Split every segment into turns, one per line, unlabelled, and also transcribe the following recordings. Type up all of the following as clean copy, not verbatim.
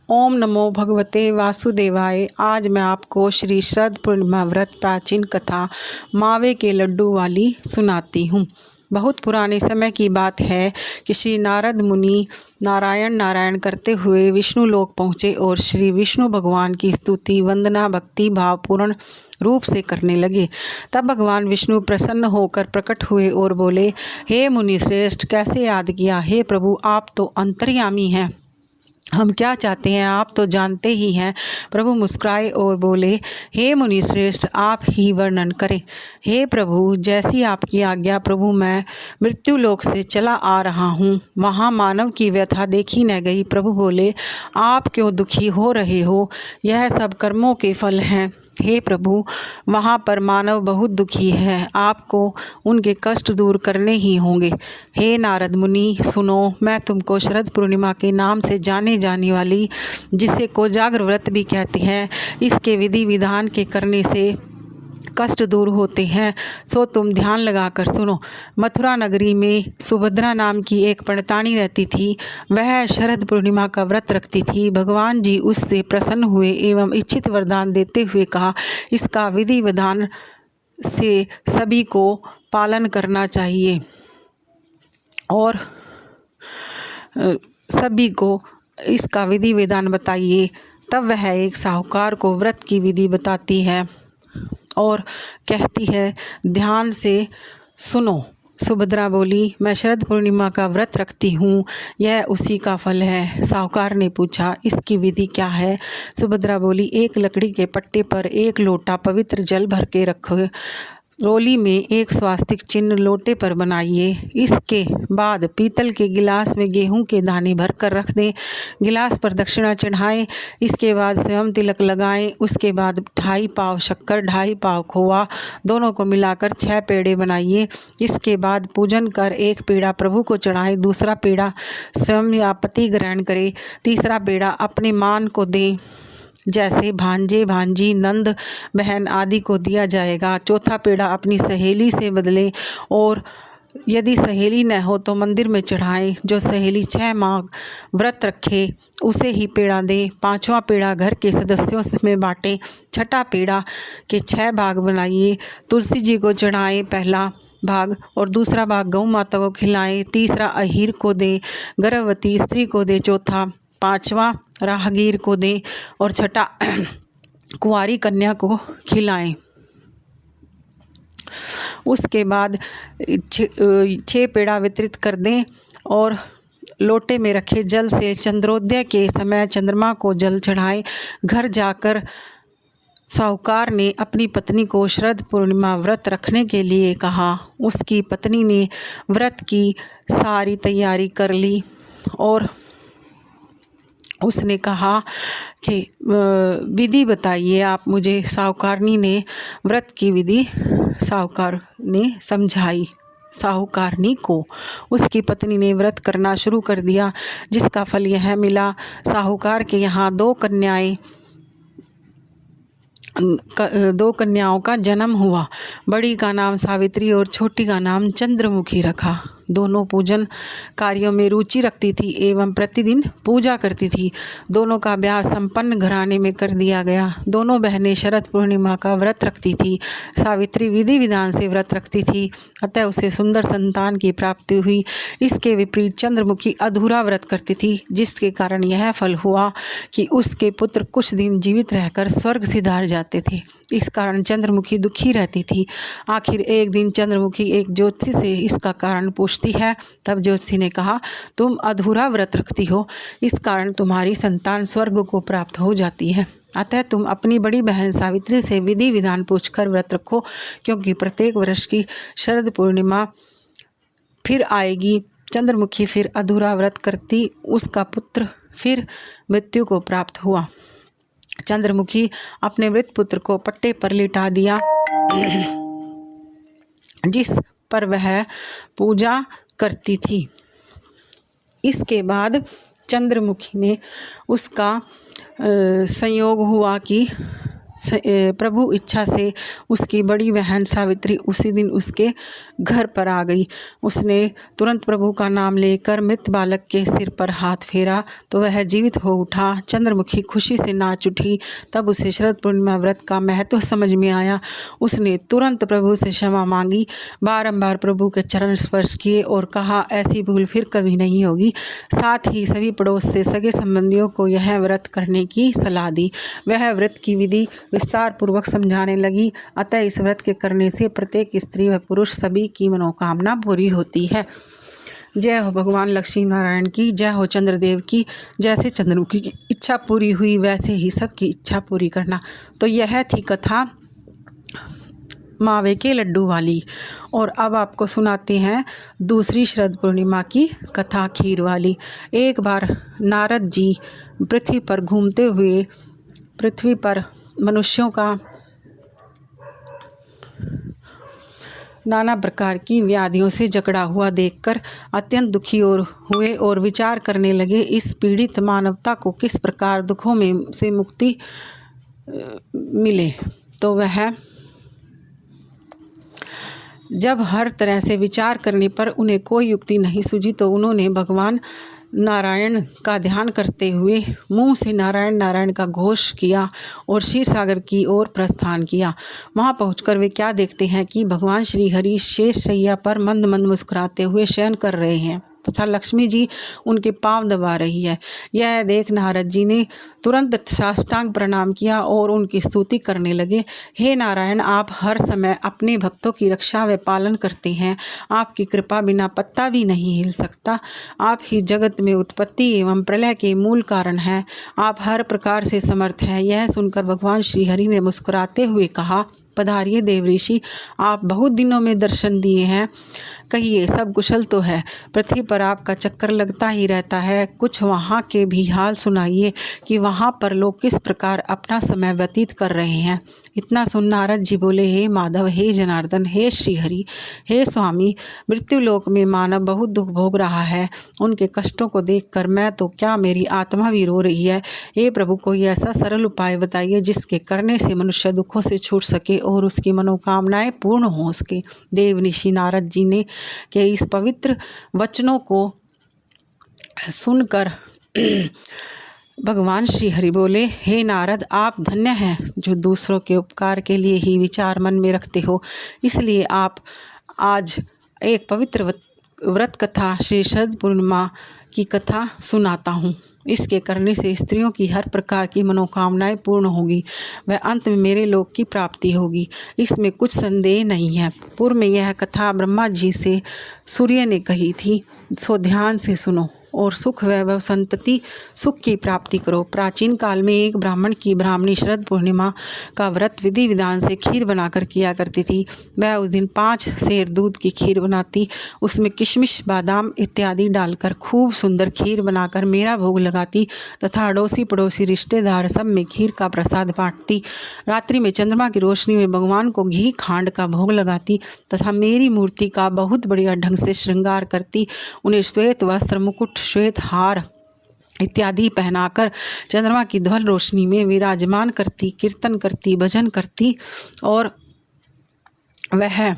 ओम नमो भगवते वासुदेवाय। आज मैं आपको श्री शरद पूर्णिमा व्रत प्राचीन कथा मावे के लड्डू वाली सुनाती हूँ। बहुत पुराने समय की बात है कि श्री नारद मुनि नारायण नारायण करते हुए विष्णु लोक पहुँचे और श्री विष्णु भगवान की स्तुति वंदना भक्ति भावपूर्ण रूप से करने लगे। तब भगवान विष्णु प्रसन्न होकर प्रकट हुए और बोले, हे मुनि श्रेष्ठ, कैसे याद किया? हे प्रभु, आप तो अंतर्यामी हैं, हम क्या चाहते हैं आप तो जानते ही हैं। प्रभु मुस्कुराए और बोले, हे मुनि श्रेष्ठ, आप ही वर्णन करें। हे प्रभु, जैसी आपकी आज्ञा। प्रभु, मैं मृत्यु लोक से चला आ रहा हूँ, वहाँ मानव की व्यथा देखी न गई। प्रभु बोले, आप क्यों दुखी हो रहे हो? यह सब कर्मों के फल हैं। हे प्रभु, वहाँ पर मानव बहुत दुखी है, आपको उनके कष्ट दूर करने ही होंगे। हे नारद मुनि, सुनो, मैं तुमको शरद पूर्णिमा के नाम से जाने जाने वाली, जिसे कोजागर व्रत भी कहते हैं, इसके विधि विधान के करने से कष्ट दूर होते हैं, सो तुम ध्यान लगाकर सुनो। मथुरा नगरी में सुभद्रा नाम की एक पंडितानी रहती थी। वह शरद पूर्णिमा का व्रत रखती थी। भगवान जी उससे प्रसन्न हुए एवं इच्छित वरदान देते हुए कहा, इसका विधि विधान से सभी को पालन करना चाहिए और सभी को इसका विधि विधान बताइए। तब वह एक साहूकार को व्रत की विधि बताती है और कहती है, ध्यान से सुनो। सुभद्रा बोली, मैं शरद पूर्णिमा का व्रत रखती हूँ, यह उसी का फल है। साहूकार ने पूछा, इसकी विधि क्या है? सुभद्रा बोली, एक लकड़ी के पट्टे पर एक लोटा पवित्र जल भर के रखो, रोली में एक स्वास्तिक चिन्ह लोटे पर बनाइए। इसके बाद पीतल के गिलास में गेहूं के दाने भर कर रख दें। गिलास पर दक्षिणा चढ़ाएं। इसके बाद स्वयं तिलक लगाएं। उसके बाद 2.5 पाव शक्कर 2.5 पाव खोआ दोनों को मिलाकर 6 पेड़े बनाइए। इसके बाद पूजन कर एक पेड़ा प्रभु को चढ़ाएं, दूसरा पेड़ा स्वयं या पति ग्रहण करें, तीसरा पेड़ा अपने मान को दें, जैसे भांजे भांजी नंद बहन आदि को दिया जाएगा। चौथा पेड़ा अपनी सहेली से बदलें और यदि सहेली न हो तो मंदिर में चढ़ाएं। जो सहेली 6 माह व्रत रखे उसे ही पेड़ा दें। 5वां पेड़ा घर के सदस्यों में बांटें। 6ठा पेड़ा के 6 भाग बनाइए। तुलसी जी को चढ़ाएं पहला भाग और दूसरा भाग गौ माता को खिलाएं। तीसरा अहीर को दें, गर्भवती स्त्री को दें। चौथा 5वां राहगीर को दें और 6ठा कुंवारी कन्या को खिलाएं। उसके बाद 6 पेड़ा वितरित कर दें और लोटे में रखे जल से चंद्रोदय के समय चंद्रमा को जल चढ़ाएं। घर जाकर साहूकार ने अपनी पत्नी को शरद पूर्णिमा व्रत रखने के लिए कहा। उसकी पत्नी ने व्रत की सारी तैयारी कर ली और उसने कहा कि विधि बताइए आप मुझे। साहूकारनी ने व्रत की विधि साहूकार ने समझाई। साहूकारनी को उसकी पत्नी ने व्रत करना शुरू कर दिया, जिसका फल यह मिला। साहूकार के यहाँ 2 कन्याओं का जन्म हुआ। बड़ी का नाम सावित्री और छोटी का नाम चंद्रमुखी रखा। दोनों पूजन कार्यों में रुचि रखती थी एवं प्रतिदिन पूजा करती थी। दोनों का ब्याह संपन्न घराने में कर दिया गया। दोनों बहनें शरद पूर्णिमा का व्रत रखती थी। सावित्री विधि विधान से व्रत रखती थी, अतः उसे सुंदर संतान की प्राप्ति हुई। इसके विपरीत चंद्रमुखी अधूरा व्रत करती थी, जिसके कारण यह फल हुआ कि उसके पुत्र कुछ दिन जीवित रहकर स्वर्ग सिधार जाते थे। इस कारण चंद्रमुखी दुखी रहती थी। आखिर एक दिन चंद्रमुखी एक ज्योतिषी से इसका कारण पूछती है। तब ज्योतिषी ने कहा, तुम अधूरा व्रत रखती हो, इस कारण तुम्हारी संतान स्वर्ग को प्राप्त हो जाती है। अतः तुम अपनी बड़ी बहन सावित्री से विधि विधान पूछकर व्रत रखो, क्योंकि प्रत्येक वर्ष की शरद पूर्णिमा फिर आएगी। चंद्रमुखी फिर अधूरा व्रत करती, उसका पुत्र फिर मृत्यु को प्राप्त हुआ। चंद्रमुखी अपने मृत पुत्र को पट्टे पर लिटा दिया, जिस पर वह पूजा करती थी। इसके बाद चंद्रमुखी ने उसका संयोग हुआ कि प्रभु इच्छा से उसकी बड़ी बहन सावित्री उसी दिन उसके घर पर आ गई। उसने तुरंत प्रभु का नाम लेकर मृत बालक के सिर पर हाथ फेरा तो वह जीवित हो उठा। चंद्रमुखी खुशी से नाच उठी। तब उसे शरद पूर्णिमा व्रत का महत्व समझ में आया। उसने तुरंत प्रभु से क्षमा मांगी, बारंबार प्रभु के चरण स्पर्श किए और कहा ऐसी भूल फिर कभी नहीं होगी। साथ ही सभी पड़ोस से सगे संबंधियों को यह व्रत करने की सलाह दी। वह व्रत की विधि विस्तार पूर्वक समझाने लगी। अतः इस व्रत के करने से प्रत्येक स्त्री व पुरुष सभी की मनोकामना पूरी होती है। जय हो भगवान लक्ष्मी नारायण की, जय हो चंद्रदेव की। जैसे चंद्रमुखी की इच्छा पूरी हुई वैसे ही सबकी इच्छा पूरी करना। तो यह थी कथा मावे के लड्डू वाली। और अब आपको सुनाते हैं दूसरी शरद पूर्णिमा की कथा, खीर वाली। एक बार नारद जी पृथ्वी पर घूमते हुए पृथ्वी पर मनुष्यों का नाना प्रकार की व्याधियों से जकड़ा हुआ देखकर अत्यंत दुखी हुए और विचार करने लगे, इस पीड़ित मानवता को किस प्रकार दुखों में से मुक्ति मिले। तो वह जब हर तरह से विचार करने पर उन्हें कोई युक्ति नहीं सूझी तो उन्होंने भगवान नारायण का ध्यान करते हुए मुंह से नारायण नारायण का घोष किया और क्षीर सागर की ओर प्रस्थान किया। वहां पहुंचकर वे क्या देखते हैं कि भगवान श्री हरि शेष शैया पर मंद मंद मुस्कुराते हुए शयन कर रहे हैं तथा लक्ष्मी जी उनके पांव दबा रही है। यह देख नारद जी ने तुरंत साष्टांग प्रणाम किया और उनकी स्तुति करने लगे। हे नारायण, आप हर समय अपने भक्तों की रक्षा व पालन करते हैं। आपकी कृपा बिना पत्ता भी नहीं हिल सकता। आप ही जगत में उत्पत्ति एवं प्रलय के मूल कारण हैं। आप हर प्रकार से समर्थ हैं। यह सुनकर भगवान श्री हरि ने मुस्कुराते हुए कहा, पधारिए देव ऋषि, आप बहुत दिनों में दर्शन दिए हैं। कहिए, सब कुशल तो है? पृथ्वी पर आपका चक्कर लगता ही रहता है। कुछ वहाँ के भी हाल सुनाइए कि वहाँ पर लोग किस प्रकार अपना समय व्यतीत कर रहे हैं। इतना सुन नारद जी बोले, हे माधव, हे जनार्दन, हे श्रीहरि, हे स्वामी, मृत्युलोक में मानव बहुत दुख भोग रहा है। उनके कष्टों को देखकर मैं तो क्या, मेरी आत्मा भी रो रही है। हे प्रभु, कोई ऐसा सरल उपाय बताइए जिसके करने से मनुष्य दुखों से छूट सके और उसकी मनोकामनाएं पूर्ण हो सके। देव ऋषि नारद जी ने के इस पवित्र वचनों को सुनकर भगवान श्री हरि बोले, हे नारद, आप धन्य हैं जो दूसरों के उपकार के लिए ही विचार मन में रखते हो। इसलिए आप आज एक पवित्र व्रत कथा श्री शरद पूर्णिमा की कथा सुनाता हूँ। इसके करने से स्त्रियों की हर प्रकार की मनोकामनाएं पूर्ण होगी व अंत में मेरे लोक की प्राप्ति होगी। इसमें कुछ संदेह नहीं है। पूर्व में यह कथा ब्रह्मा जी से सूर्य ने कही थी, सो ध्यान से सुनो और सुख वैभव संतति सुख की प्राप्ति करो। प्राचीन काल में एक ब्राह्मण की ब्राह्मणी शरद पूर्णिमा का व्रत विधि विधान से खीर बनाकर किया करती थी। वह उस दिन 5 सेर दूध की खीर बनाती, उसमें किशमिश, बादाम इत्यादि डालकर खूब सुंदर खीर बनाकर मेरा भोग लगाती तथा अड़ोसी पड़ोसी रिश्तेदार सब में खीर का प्रसाद बांटती। रात्रि में चंद्रमा की रोशनी में भगवान को घी खांड का भोग लगाती तथा मेरी मूर्ति का बहुत बढ़िया ढंग से श्रृंगार करती। उन्हें श्वेत वस्त्र, मुकुट, श्वेत हार इत्यादि पहनाकर चंद्रमा की ध्वल रोशनी में विराजमान करती, कीर्तन करती, भजन करती और वह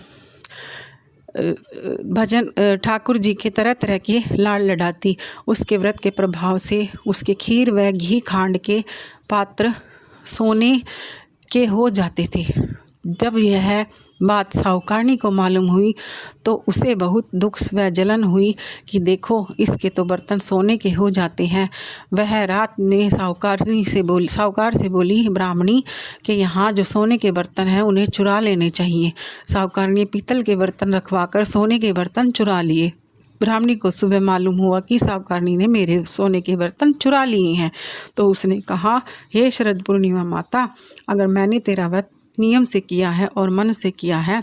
भजन ठाकुर जी के तरह तरह के लाड़ लडाती। उसके व्रत के प्रभाव से उसके खीर व घी खांड के पात्र सोने के हो जाते थे। जब यह बात साहूकारनी को मालूम हुई तो उसे बहुत दुख व जलन हुई कि देखो, इसके तो बर्तन सोने के हो जाते हैं। वह रात में साहूकार से बोली, ब्राह्मणी के यहाँ जो सोने के बर्तन हैं उन्हें चुरा लेने चाहिए। साहूकार ने पीतल के बर्तन रखवाकर सोने के बर्तन चुरा लिए। ब्राह्मणी को सुबह मालूम हुआ कि साहूकारनी ने मेरे सोने के बर्तन चुरा लिए हैं। तो उसने कहा, हे शरद पूर्णिमा माता, अगर मैंने तेरा व्रत नियम से किया है और मन से किया है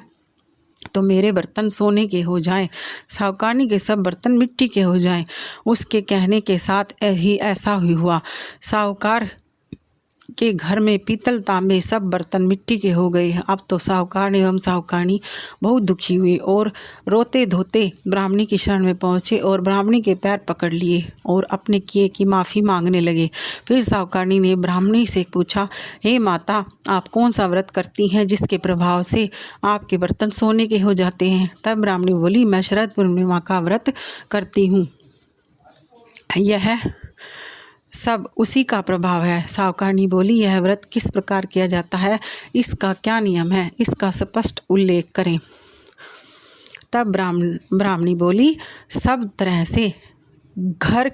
तो मेरे बर्तन सोने के हो जाएं, साहूकारनी के सब बर्तन मिट्टी के हो जाएं। उसके कहने के साथ ही ऐसा ही हुआ। साहूकार के घर में पीतल तांबे सब बर्तन मिट्टी के हो गए। अब तो साहूकार एवं साहूकारणी बहुत दुखी हुए और रोते धोते ब्राह्मणी की शरण में पहुँचे और ब्राह्मणी के पैर पकड़ लिए और अपने किए की माफ़ी मांगने लगे। फिर साहूकारणी ने ब्राह्मणी से पूछा, हे माता, आप कौन सा व्रत करती हैं जिसके प्रभाव से आपके बर्तन सोने के हो जाते हैं? तब ब्राह्मणी बोली, मैं शरद पूर्णिमा का व्रत करती हूँ, यह सब उसी का प्रभाव है। साहूकारणी बोली, यह व्रत किस प्रकार किया जाता है, इसका क्या नियम है, इसका स्पष्ट उल्लेख करें। तब ब्राह्मणी बोली, सब तरह से घर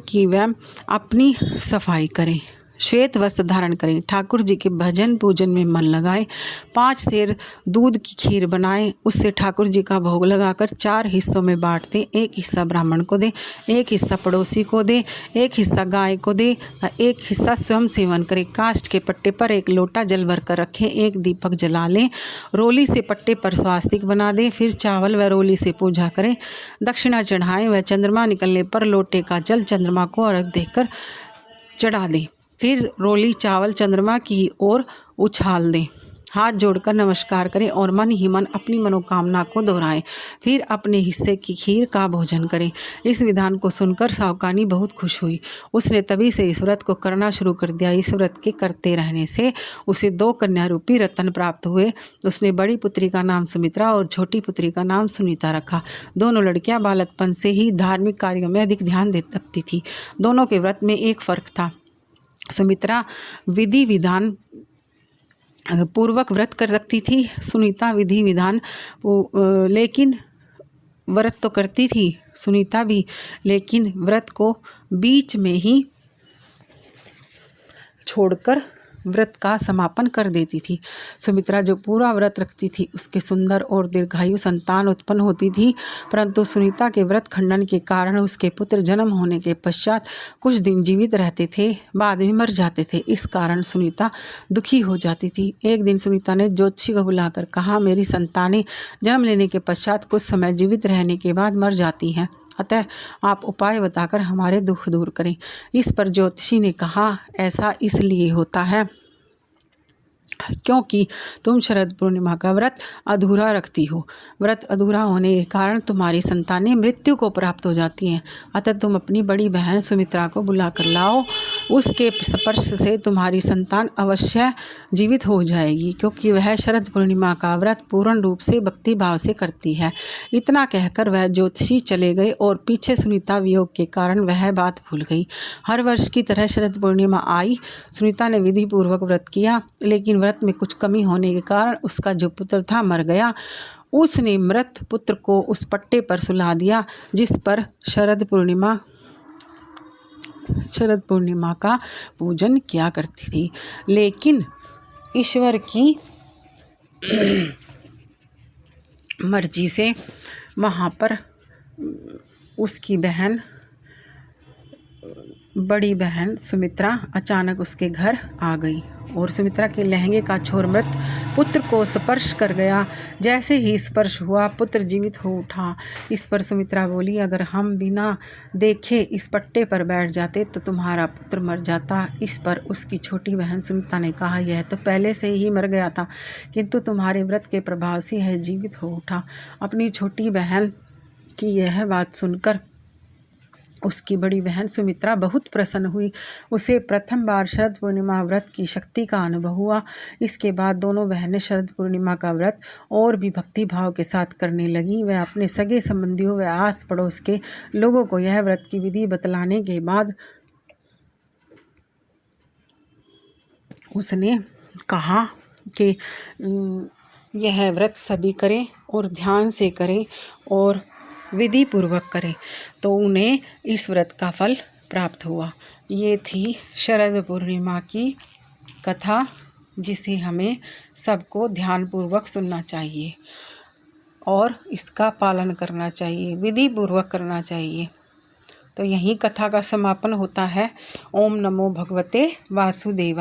की व अपनी सफाई करें, श्वेत वस्त्र धारण करें, ठाकुर जी के भजन पूजन में मन लगाएं, 5 सेर दूध की खीर बनाएं, उससे ठाकुर जी का भोग लगाकर 4 हिस्सों में बांट दें। 1 हिस्सा ब्राह्मण को दें, 1 हिस्सा पड़ोसी को दें, 1 हिस्सा गाय को दें, 1 हिस्सा स्वयं सेवन करें। काष्ठ के पट्टे पर 1 लोटा जल भर कर रखें, 1 दीपक जला लें, रोली से पट्टे पर स्वास्तिक बना दें, फिर चावल व रोली से पूजा करें, दक्षिणा चढ़ाएं व चंद्रमा निकलने पर लोटे का जल चंद्रमा को अर्घ देकर चढ़ा दें। फिर रोली चावल चंद्रमा की ओर उछाल दें, हाथ जोड़कर नमस्कार करें और मन ही मन अपनी मनोकामना को दोहराएं। फिर अपने हिस्से की खीर का भोजन करें। इस विधान को सुनकर साहूकारणी बहुत खुश हुई। उसने तभी से इस व्रत को करना शुरू कर दिया। इस व्रत के करते रहने से उसे 2 कन्या रूपी रत्न प्राप्त हुए। उसने बड़ी पुत्री का नाम सुमित्रा और छोटी पुत्री का नाम सुनीता रखा। दोनों लड़कियां बालकपन से ही धार्मिक कार्यों में अधिक ध्यान रखती थी। दोनों के व्रत में एक फर्क था। सुमित्रा विधि विधान पूर्वक व्रत कर रखती थी, सुनीता विधि विधान लेकिन व्रत तो करती थी सुनीता भी, लेकिन व्रत को बीच में ही छोड़कर व्रत का समापन कर देती थी। सुमित्रा जो पूरा व्रत रखती थी उसके सुंदर और दीर्घायु संतान उत्पन्न होती थी, परंतु सुनीता के व्रत खंडन के कारण उसके पुत्र जन्म होने के पश्चात कुछ दिन जीवित रहते थे, बाद में मर जाते थे। इस कारण सुनीता दुखी हो जाती थी। एक दिन सुनीता ने ज्योतिषी को बुलाकर कहा, मेरी संतानें जन्म लेने के पश्चात कुछ समय जीवित रहने के बाद मर जाती हैं, अतः आप उपाय बताकर हमारे दुख दूर करें। इस पर ज्योतिषी ने कहा, ऐसा इसलिए होता है क्योंकि तुम शरद पूर्णिमा का व्रत अधूरा रखती हो। व्रत अधूरा होने के कारण तुम्हारी संतानें मृत्यु को प्राप्त हो जाती हैं, अतः तुम अपनी बड़ी बहन सुमित्रा को बुला कर लाओ। उसके स्पर्श से तुम्हारी संतान अवश्य जीवित हो जाएगी, क्योंकि वह शरद पूर्णिमा का व्रत पूर्ण रूप से भक्ति भाव से करती है। इतना कहकर वह ज्योतिषी चले गए और पीछे सुनीता वियोग के कारण वह बात भूल गई। हर वर्ष की तरह शरद पूर्णिमा आई। सुनीता ने विधि पूर्वक व्रत किया, लेकिन व्रत में कुछ कमी होने के कारण उसका जो पुत्र था मर गया। उसने मृत पुत्र को उस पट्टे पर सुला दिया जिस पर शरद पूर्णिमा का पूजन किया करती थी। लेकिन ईश्वर की मर्जी से वहाँ पर उसकी बड़ी बहन सुमित्रा अचानक उसके घर आ गई और सुमित्रा के लहंगे का छोर मृत पुत्र को स्पर्श कर गया। जैसे ही स्पर्श हुआ पुत्र जीवित हो उठा। इस पर सुमित्रा बोली, अगर हम बिना देखे इस पट्टे पर बैठ जाते तो तुम्हारा पुत्र मर जाता। इस पर उसकी छोटी बहन सुनीता ने कहा, यह तो पहले से ही मर गया था, किंतु तुम्हारे व्रत के प्रभाव से यह जीवित हो उठा। अपनी छोटी बहन की यह बात सुनकर उसकी बड़ी बहन सुमित्रा बहुत प्रसन्न हुई। उसे प्रथम बार शरद पूर्णिमा व्रत की शक्ति का अनुभव हुआ। इसके बाद दोनों बहनें शरद पूर्णिमा का व्रत और भी भक्ति भाव के साथ करने लगी। वह अपने सगे संबंधियों व आस पड़ोस के लोगों को यह व्रत की विधि बतलाने के बाद उसने कहा कि यह व्रत सभी करें और ध्यान से करें और विधि पूर्वक करें, तो उन्हें इस व्रत का फल प्राप्त हुआ। ये थी शरद पूर्णिमा की कथा, जिसे हमें सबको ध्यानपूर्वक सुनना चाहिए और इसका पालन करना चाहिए, विधि पूर्वक करना चाहिए। तो यही कथा का समापन होता है। ओम नमो भगवते वासुदेवाय।